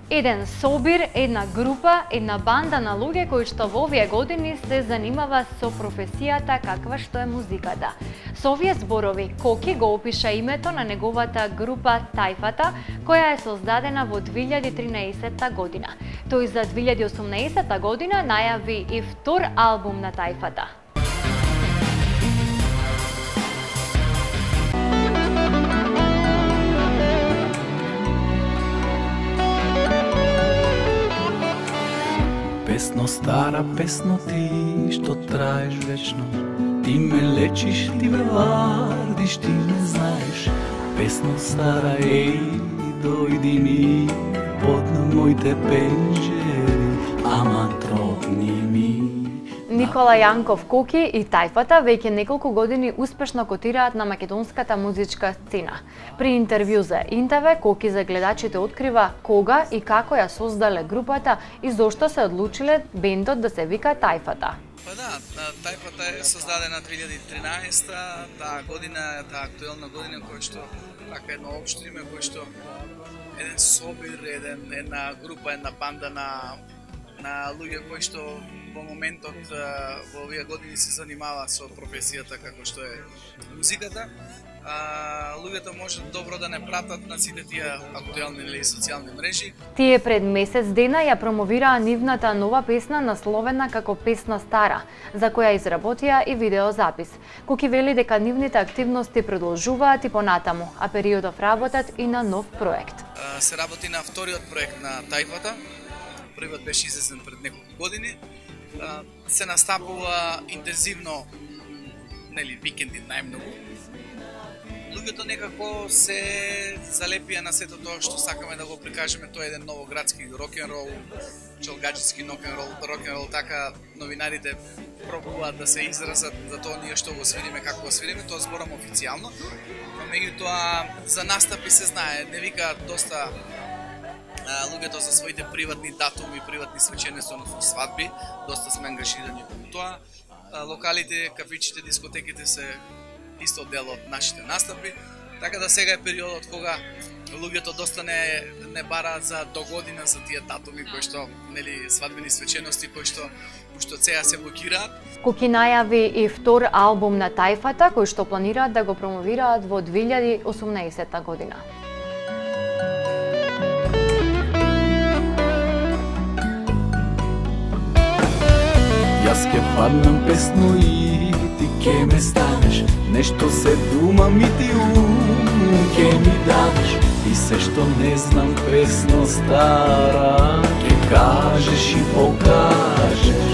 Еден собир, една група, една банда на луѓе кои што во овие години се занимава со професијата каква што е музиката. Со овие зборови, Коки го опиша името на неговата група Тајфата, која е создадена во 2013 година. Тој за 2018 година најави и втор албум на Тајфата. Песно стара, песно ти, што траеш вечно. Ти ме лечиш, ти ме вардиш, ти ме знаеш. Песно стара, еј, дојди ми под моите пенџери, ама тропни ми. Никола Јанков Коки и Тајфата веќе неколку години успешно котираат на македонската музичка сцена. При интервју за НТВ, Коки за гледачите открива кога и како ја создале групата и зошто се одлучиле бендот да се вика Тајфата. Па да, Тајфата е создадена 2013, таа година, таа актуелна година која што така едно општо име кој што еден собир, една група, една банда на луѓе кои што во моментот во овие години се занимава со професијата како што е музиката. Луѓето може добро да не пратат на сите тие актуелни или социјални мрежи. Тие пред месец дена ја промовираа нивната нова песна насловена како Песна стара, за која изработија и видеозапис. Коки вели дека нивните активности продолжуваат и понатаму, а периодов работат и на нов проект. Се работи на вториот проект на Тајфата. Првиот беше излезен пред неколку години. Се настапува интензивно, нели, викенди најмногу. Луѓето некако се залепија на сето тоа што сакаме да го прикажеме. Тоа е еден новоградски рок-н-рол, челгаџиски рок-н-рол, така новинарите пробуваат да се изразат за тоа ние што го свириме, како го свириме, тоа зборам официјално. Но меѓутоа за настапи се знае, не викаат доста луѓето за своите приватни датуми, приватни свечености, односно свадби, доста сме ангажирани во тоа. Локалите, кафичите, дискотеките се исто дел од нашите настапи, така да сега е периодот кога луѓето доста не бараат за до година за тие датуми кои што, нели, свадбени свечености кои што уште сега се блокираат. Коки најави и втор албум на Тајфата кој што планираат да го промовираат во 2018 година. Јас ке паднам песно и ти ке ме станеш. Нешто се думам и ти ке ми дадеш. И се што не знам песно стара ке кажеш и покажеш.